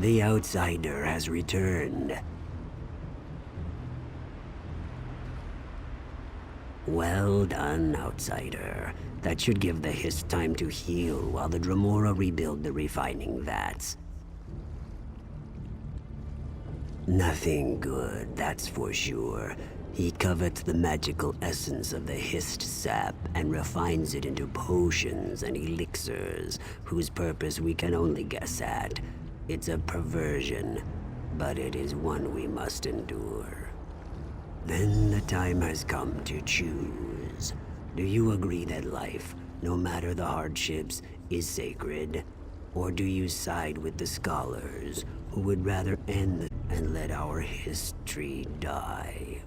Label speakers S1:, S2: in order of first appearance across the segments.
S1: The outsider has returned. Well done, outsider. That should give the Hist time to heal while the Dremora rebuild the refining vats. Nothing good, that's for sure. He covets the magical essence of the Hist sap and refines it into potions and elixirs, whose purpose we can only guess at. It's a perversion, but it is one we must endure. Then the time has come to choose. Do you agree that life, no matter the hardships, is sacred? Or do you side with the scholars, who would rather end and let our history die?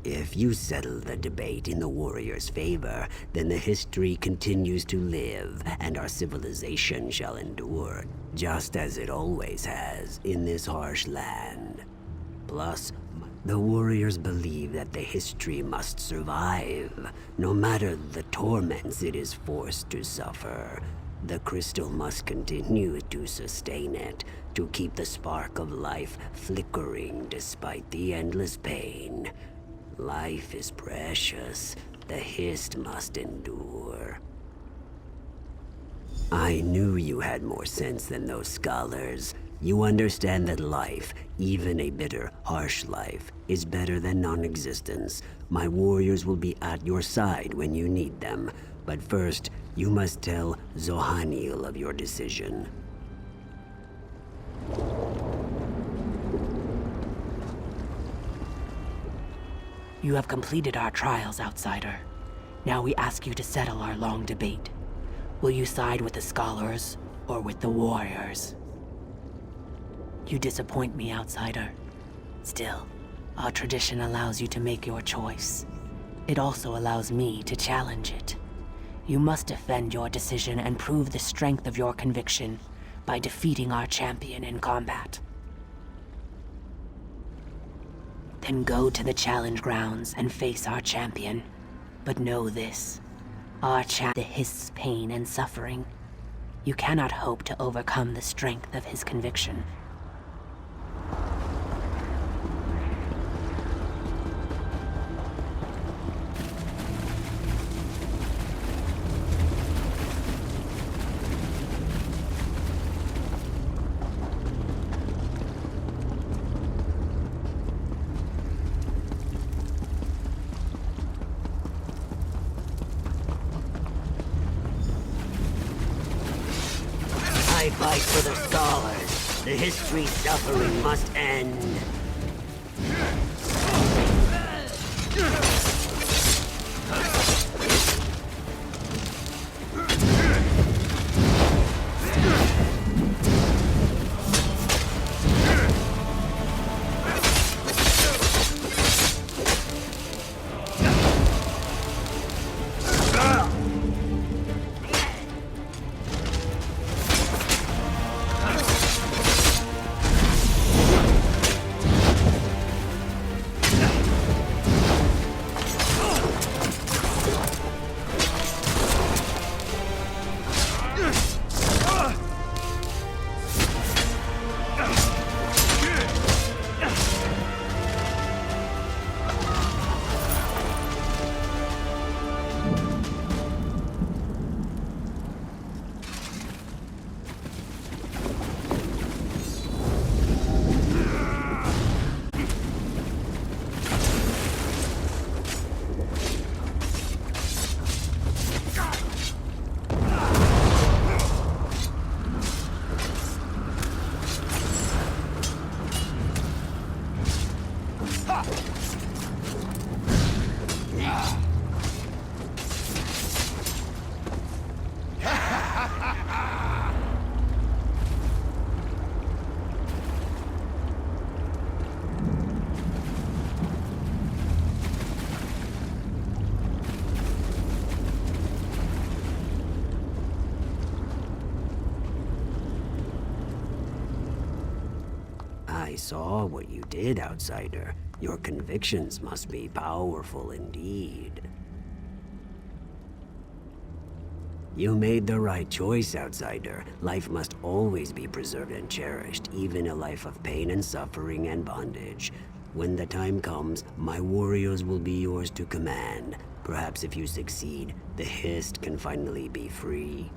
S1: If you settle the debate in the warrior's favor, then the history continues to live, and our civilization shall endure, just as it always has in this harsh land. Plus, the warriors believe that the history must survive, no matter the torments it is forced to suffer. The crystal must continue to sustain it, to keep the spark of life flickering despite the endless pain. Life is precious. The Hist must endure. I knew you had more sense than those scholars. You understand that life, even a bitter, harsh life, is better than non-existence. My warriors will be at your side when you need them. But first, you must tell Zohaniel of your decision.
S2: You have completed our trials, outsider. Now we ask you to settle our long debate. Will you side with the scholars or with the warriors? You disappoint me, outsider. Still, our tradition allows you to make your choice. It also allows me to challenge it. You must defend your decision and prove the strength of your conviction by defeating our champion in combat. Then go to the challenge grounds and face our champion. But know this, our the Hist's pain and suffering. You cannot hope to overcome the strength of his conviction.
S1: I fight for the scholars. The history suffering must end. saw what you did, Outsider. Your convictions must be powerful indeed. You made the right choice, Outsider. Life must always be preserved and cherished, even a life of pain and suffering and bondage. When the time comes, my warriors will be yours to command. Perhaps if you succeed, the Hist can finally be free.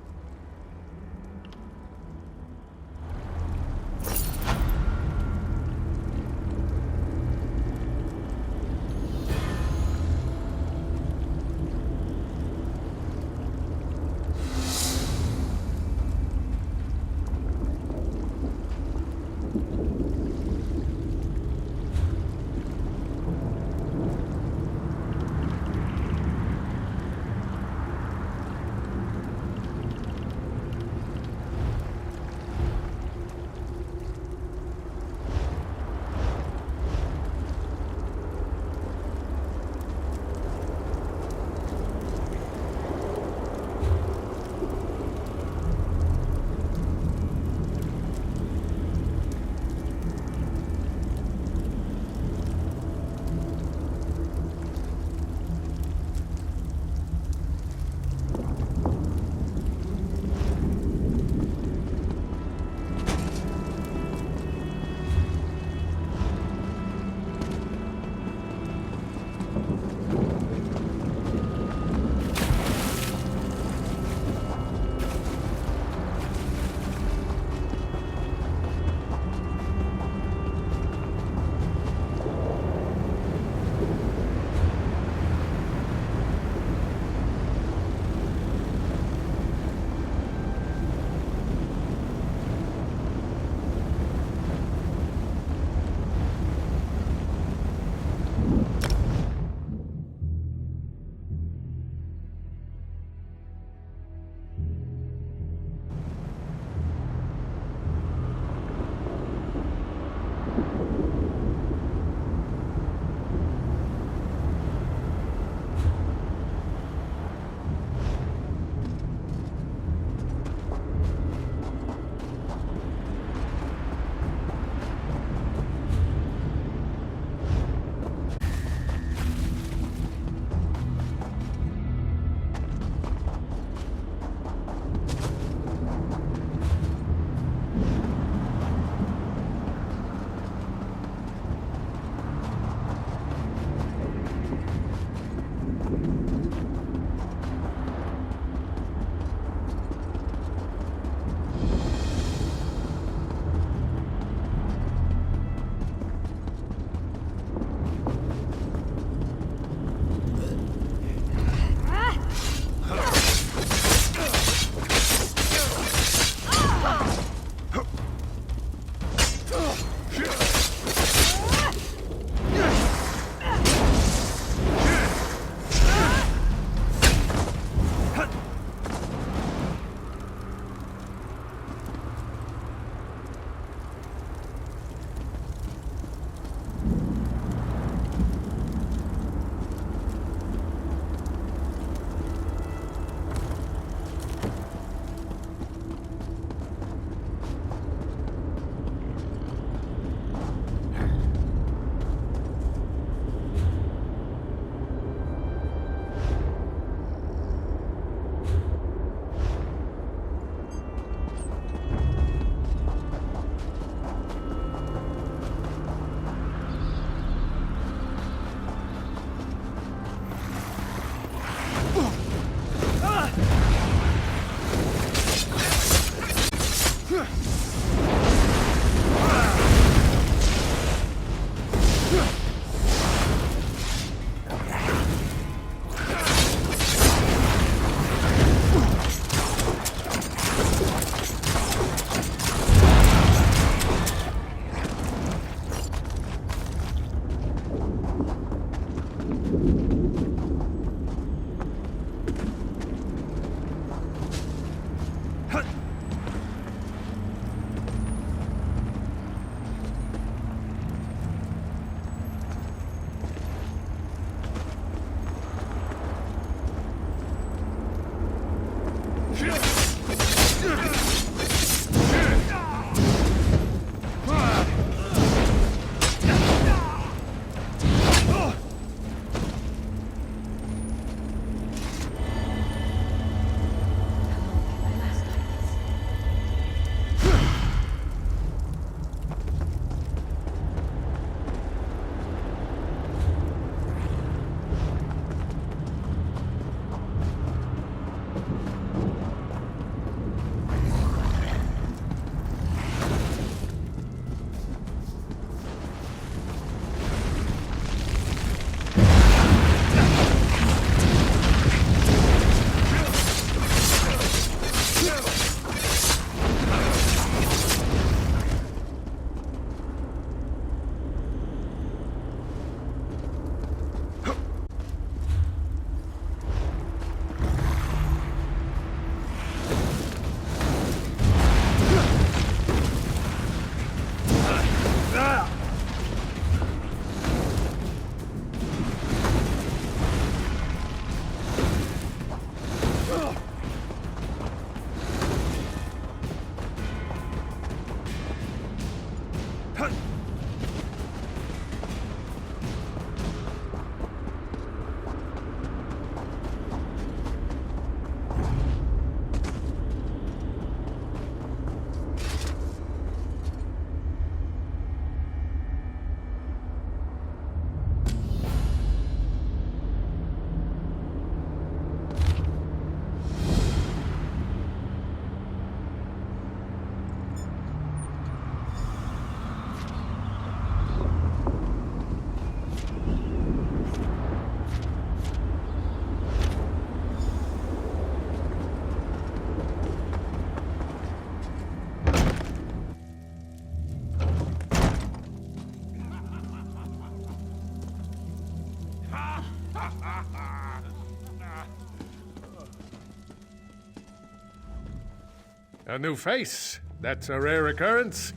S3: A new face. That's a rare occurrence.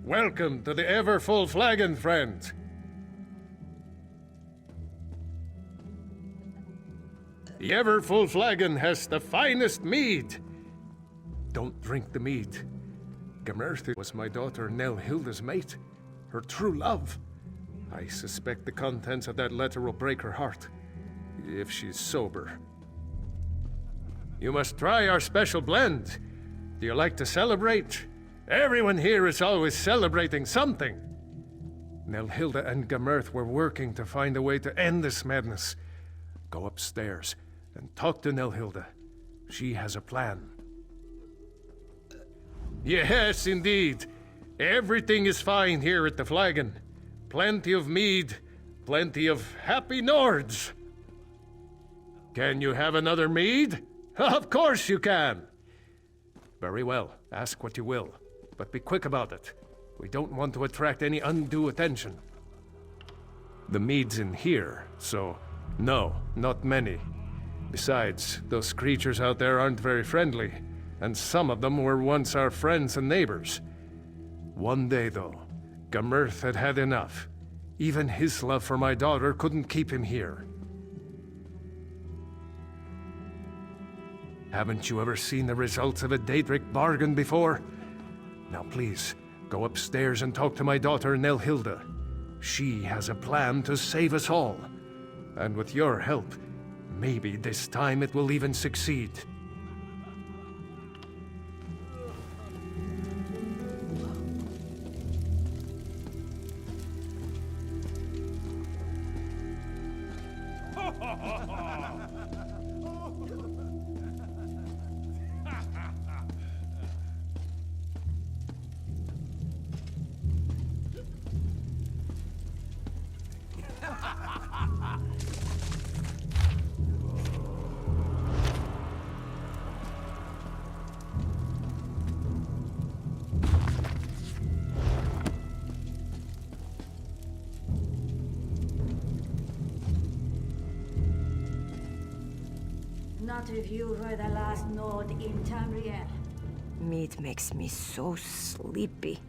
S3: Welcome to the ever full flagon, friend. The ever full flagon has the finest mead. Don't drink the mead. Gamertha was my daughter Nell Hilda's mate, her true love. I suspect the contents of that letter will break her heart, if she's sober. You must try our special blend. Do you like to celebrate? Everyone here is always celebrating something. Nelhilda and Gamerth were working to find a way to end this madness. Go upstairs and talk to Nelhilda. She has a plan. Yes, indeed. Everything is fine here at the Flagon. Plenty of mead, plenty of happy Nords. Can you have another mead? Of course you can. Very well, ask what you will, but be quick about it. We don't want to attract any undue attention. The mead's in here, so no, not many. Besides, those creatures out there aren't very friendly, and some of them were once our friends and neighbors. One day, though, Gamerth had had enough. Even his love for my daughter couldn't keep him here. Haven't you ever seen the results of a Daedric bargain before? Now please, go upstairs and talk to my daughter Nelhilda. She has a plan to save us all. And with your help, maybe this time it will even succeed.
S4: Not if you were the last node in Tamriel.
S5: Meat makes me so sleepy.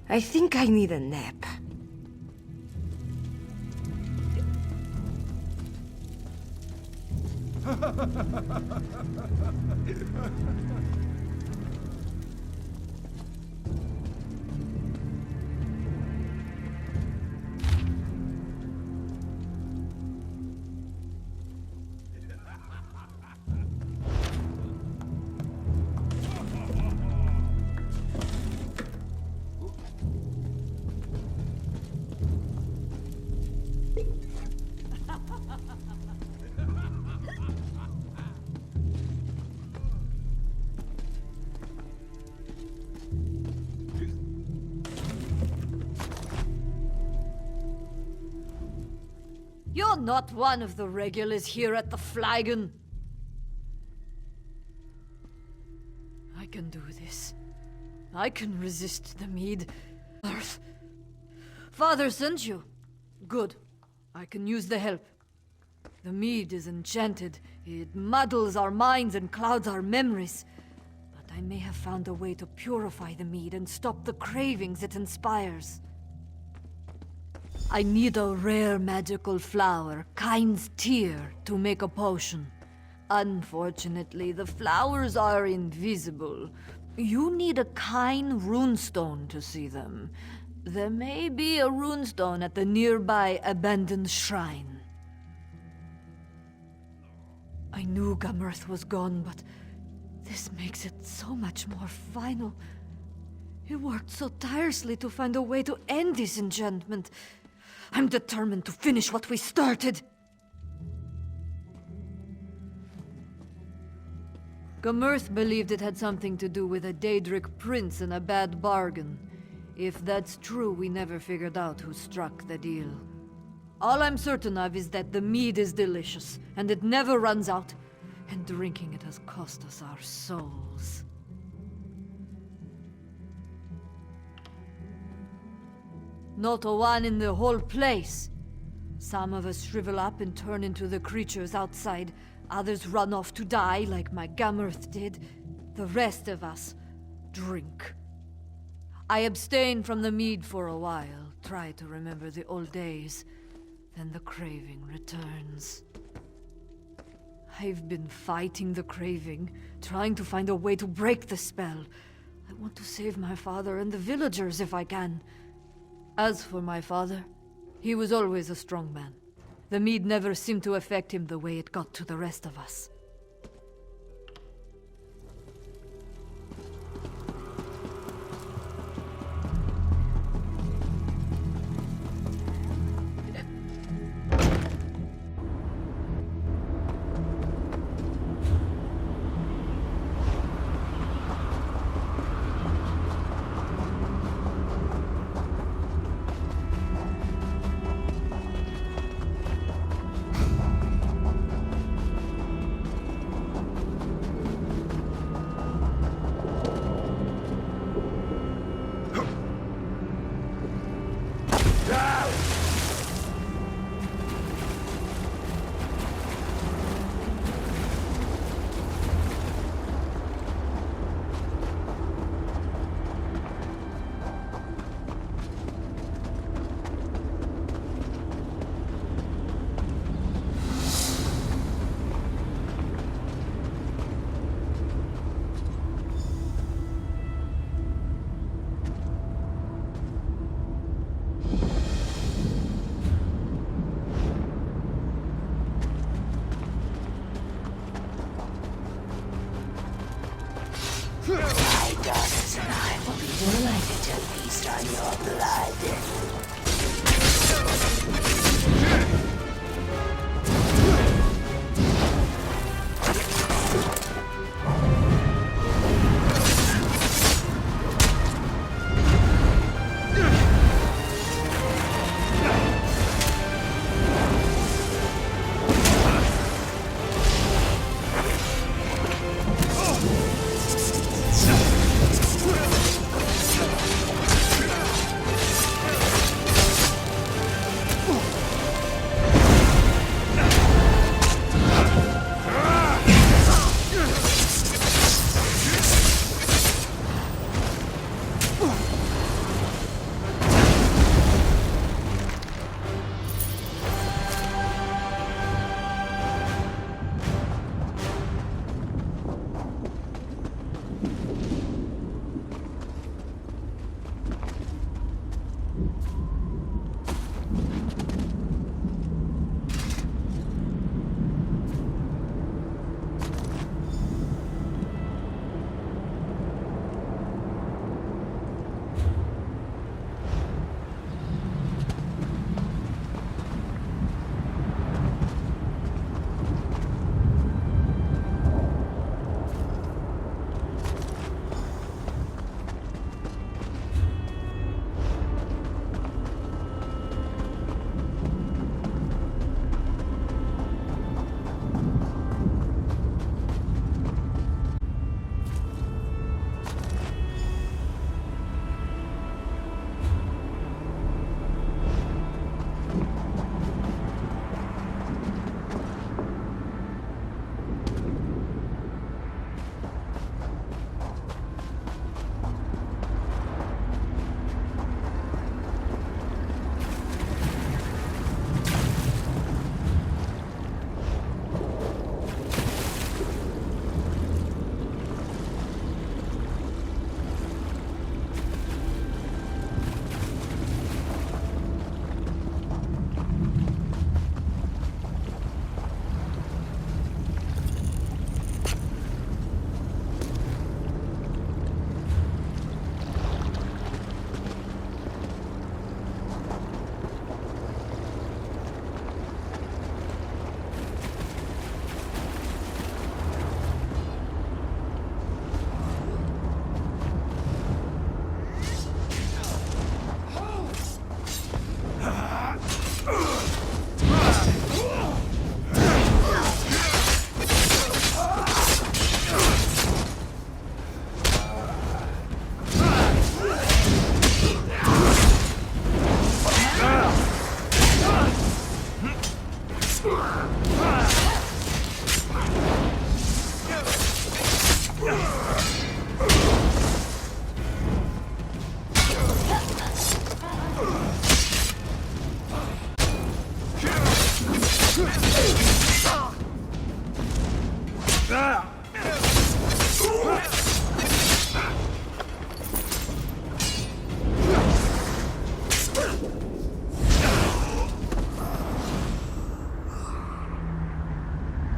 S5: I think I need a nap.
S4: You're not one of the regulars here at the Flagon. I can do this. I can resist the mead. Earth. Father sent you. Good. I can use the help. The mead is enchanted. It muddles our minds and clouds our memories. But I may have found a way to purify the mead and stop the cravings it inspires. I need a rare magical flower, Kind's Tear, to make a potion. Unfortunately, the flowers are invisible. You need a Kind runestone to see them. There may be a runestone at the nearby abandoned shrine. I knew Gamerth was gone, but this makes it so much more final. He worked so tirelessly to find a way to end this enchantment. I'm determined to finish what we started. Gamerth believed it had something to do with a Daedric prince and a bad bargain. If that's true, we never figured out who struck the deal. All I'm certain of is that the mead is delicious, and it never runs out, and drinking it has cost us our souls. Not a one in the whole place. Some of us shrivel up and turn into the creatures outside. Others run off to die, like my Gammerth did. The rest of us drink. I abstain from the mead for a while, try to remember the old days. Then the craving returns. I've been fighting the craving, trying to find a way to break the spell. I want to save my father and the villagers if I can. As for my father, he was always a strong man. The mead never seemed to affect him the way it got to the rest of us.
S2: My daughters and I will be delighted to feast on your blood.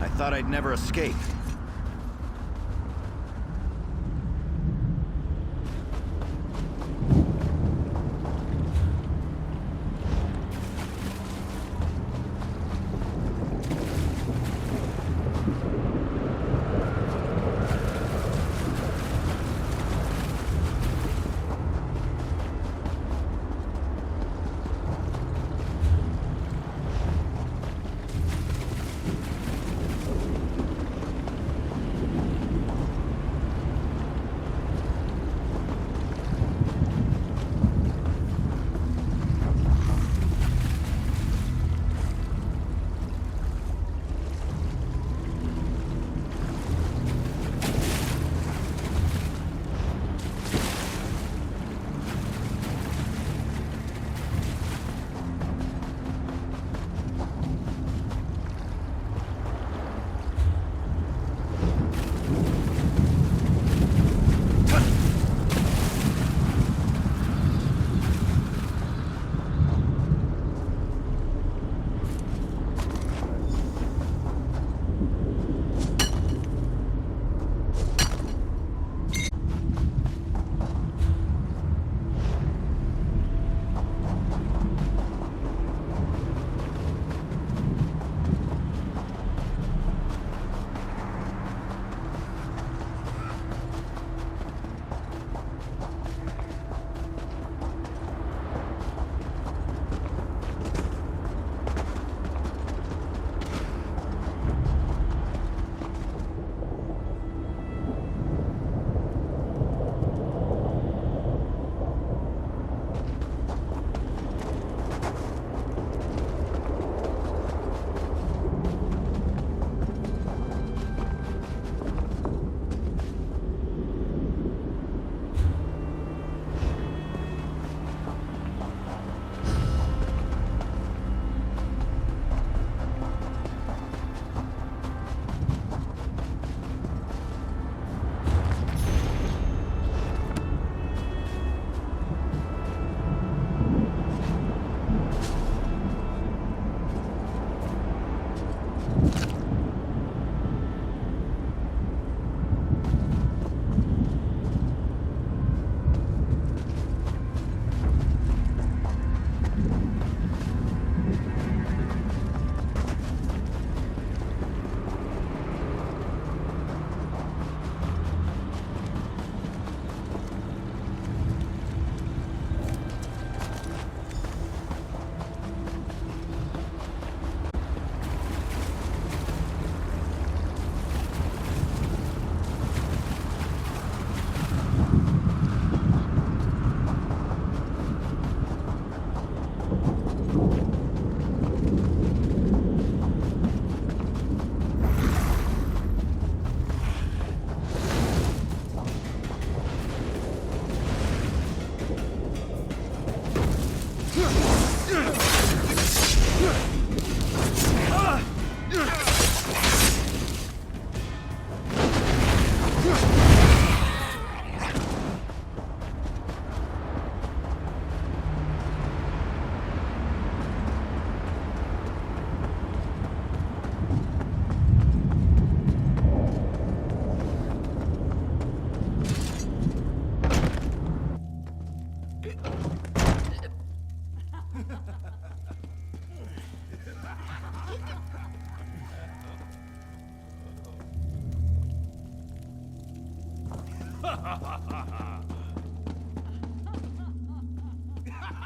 S6: I thought I'd never escape.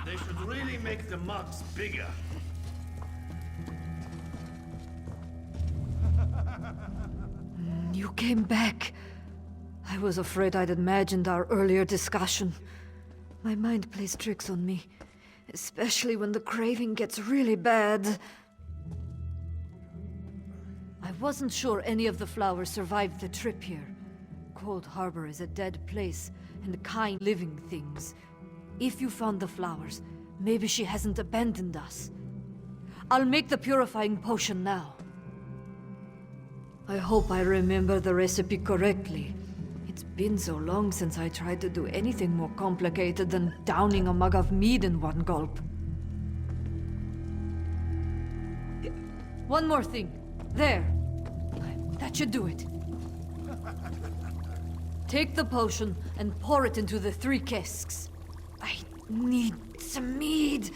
S7: They should really make the mugs bigger.
S4: You came back. I was afraid I'd imagined our earlier discussion. My mind plays tricks on me, especially when the craving gets really bad. wasn't sure any of the flowers survived the trip here. Cold Harbor is a dead place, and kind living things. If you found the flowers, maybe she hasn't abandoned us. I'll make the purifying potion now. I hope I remember the recipe correctly. It's been so long since I tried to do anything more complicated than downing a mug of mead in one gulp. One more thing. There. That should do it. Take the potion and pour it into the 3 casks. I need some mead.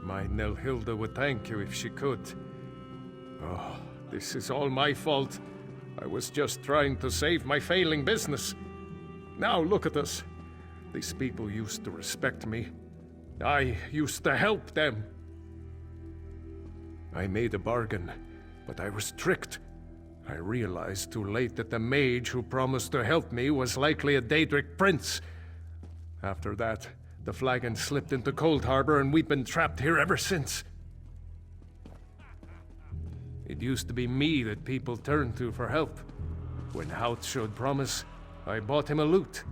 S3: My Nelhilda would thank you if she could. Oh, this is all my fault. I was just trying to save my failing business. Now look at us. These people used to respect me. I used to help them. I made a bargain, but I was tricked. I realized too late that the mage who promised to help me was likely a Daedric prince. After that, the flagon slipped into Cold Harbor, and we've been trapped here ever since. It used to be me that people turned to for help. When Hout showed promise, I bought him a lute.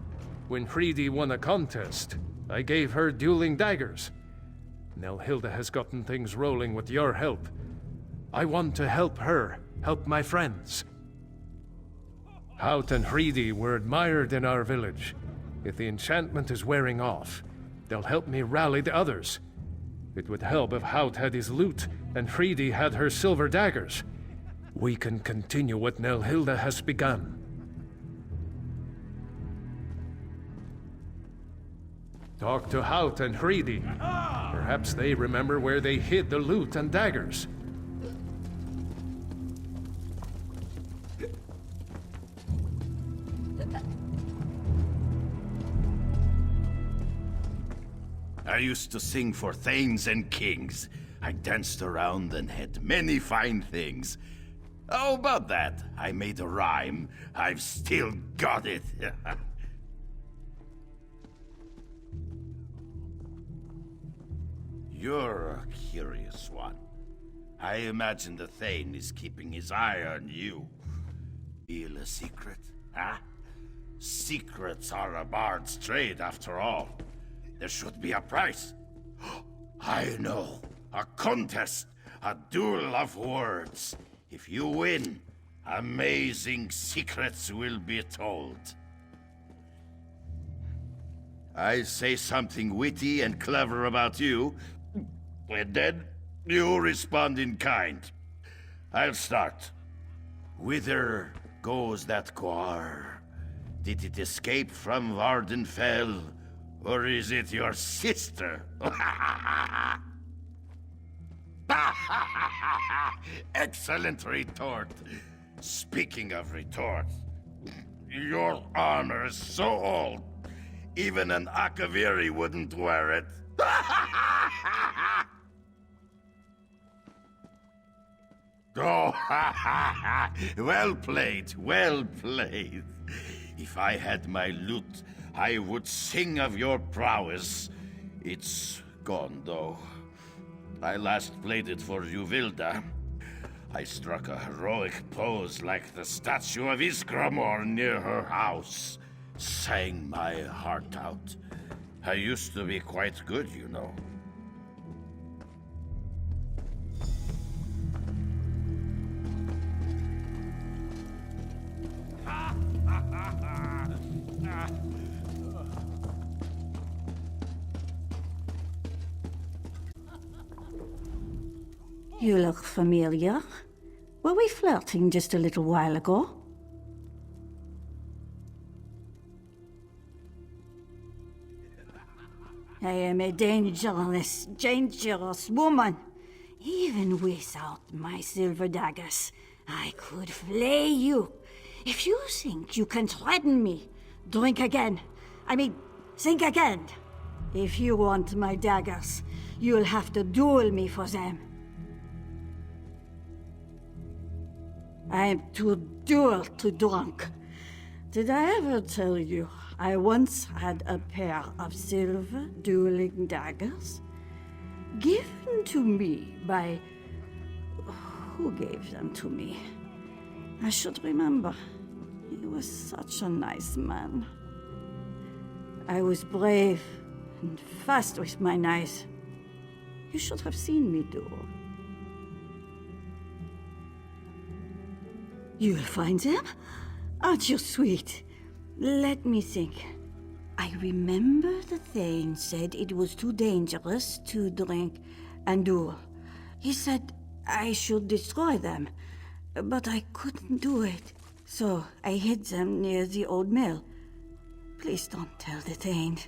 S3: When Freedy won a contest, I gave her dueling daggers. Nelhilda has gotten things rolling with your help. I want to help her, help my friends. Hout and Freedy were admired in our village. If the enchantment is wearing off, they'll help me rally the others. It would help if Hout had his lute and Freedy had her silver daggers. We can continue what Nelhilda has begun. Talk to Hout and Freedy. Perhaps they remember where they hid the lute and daggers.
S7: I used to sing for thanes and kings. I danced around and had many fine things. How about that? I made a rhyme. I've still got it. You're a curious one. I imagine the Thane is keeping his eye on you. Feel a secret, huh? Secrets are a bard's trade, after all. There should be a prize. I know. A contest. A duel of words. If you win, amazing secrets will be told. I say something witty and clever about you, and then you respond in kind. I'll start. Whither goes that car? Did it escape from Vardenfell? Or is it your sister? Excellent retort. Speaking of retort, your armor is so old, even an Akaviri wouldn't wear it. Oh, well played, well played. If I had my lute, I would sing of your prowess. It's gone, though. I last played it for Uvilda. I struck a heroic pose like the statue of Iskramor near her house. Sang my heart out. I used to be quite good, you know.
S8: You look familiar. Were we flirting just a little while ago? I am a dangerous woman. Even without my silver daggers, I could flay you. If you think you can threaten me, drink again. Think again. If you want my daggers, you'll have to duel me for them. I'm too drunk. Did I ever tell you I once had a pair of silver dueling daggers? Given to me by... Who gave them to me? I should remember. He was such a nice man. I was brave and fast with my knives. You should have seen me duel. You'll find them? Aren't you sweet? Let me think. I remember the Thane said it was too dangerous to drink and duel. He said I should destroy them, but I couldn't do it. So I hid them near the old mill. Please don't tell the Thane.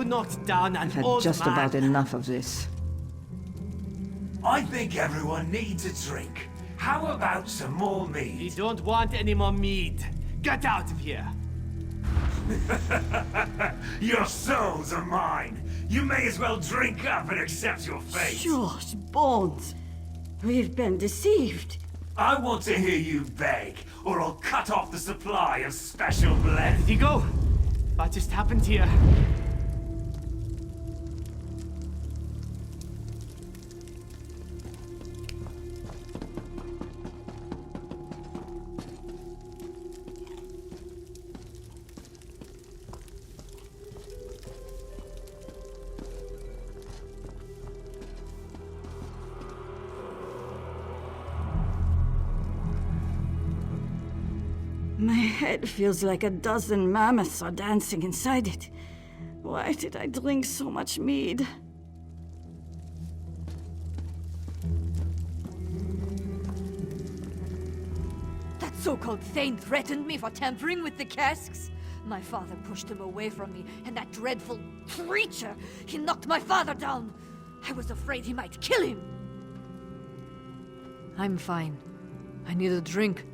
S9: knocked down an
S8: I've had
S9: old
S8: just
S9: man.
S8: about enough of this.
S10: I think everyone needs a drink. How about some more
S9: We
S10: mead?
S9: don't want any more mead. Get out of here.
S10: Your souls are mine. You may as well drink up and accept your fate.
S8: George Bones, we've been deceived.
S10: I want to hear you beg, or I'll cut off the supply of special blend.
S9: Did he go? What just happened here?
S8: My head feels like a dozen mammoths are dancing inside it. Why did I drink so much mead?
S4: That so-called Thane threatened me for tampering with the casks. My father pushed him away from me, and that dreadful creature, he knocked my father down. I was afraid he might kill him. I'm fine. I need a drink.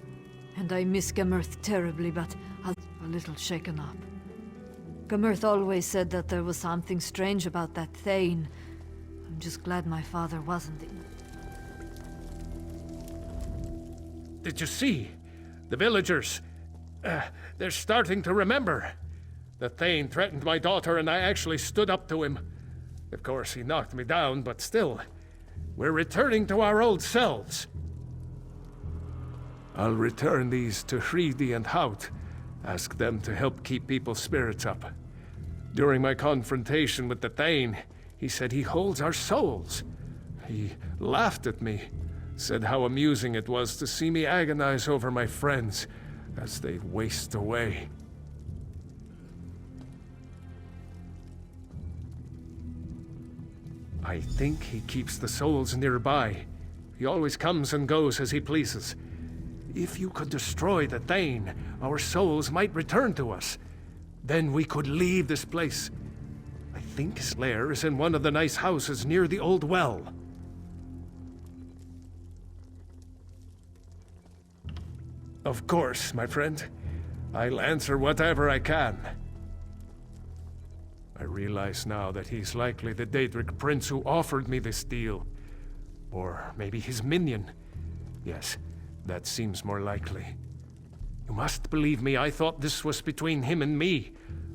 S4: And I miss Gamirth terribly, but I'm a little shaken up. Gamirth always said that there was something strange about that Thane. I'm just glad my father wasn't in.
S3: Did you see? The villagers. They're starting to remember. The Thane threatened my daughter, and I actually stood up to him. Of course, he knocked me down, but still. We're returning to our old selves. I'll return these to Hridi and Hout. Ask them to help keep people's spirits up. During my confrontation with the Thane, he said he holds our souls. He laughed at me, said how amusing it was to see me agonize over my friends as they waste away. I think he keeps the souls nearby. He always comes and goes as he pleases. If you could destroy the Thane, our souls might return to us. Then we could leave this place. I think his lair is in one of the nice houses near the old well. Of course, my friend. I'll answer whatever I can. I realize now that he's likely the Daedric prince who offered me this deal. Or maybe his minion. Yes. That seems more likely. You must believe me, I thought this was between him and me.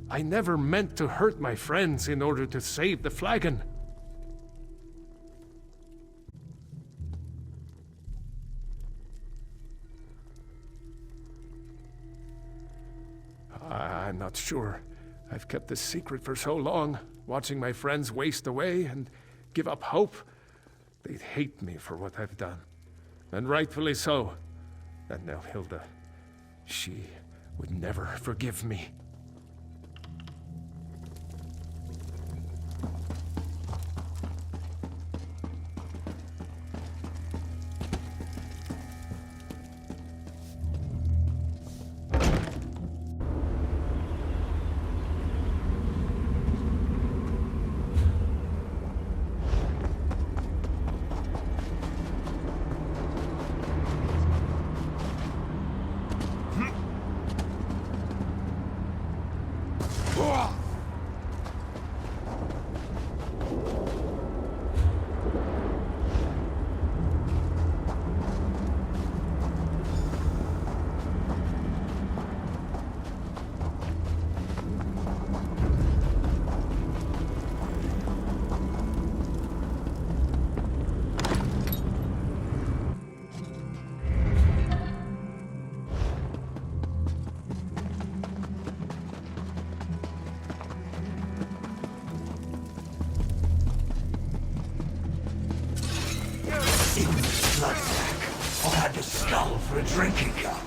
S3: I never meant to hurt my friends in order to save the flagon. I'm not sure. I've kept this secret for so long, watching my friends waste away and give up hope. They'd hate me for what I've done. And rightfully so. And now Hilda, she would never forgive me.
S10: Bloodsack, or had the skull for a drinking cup.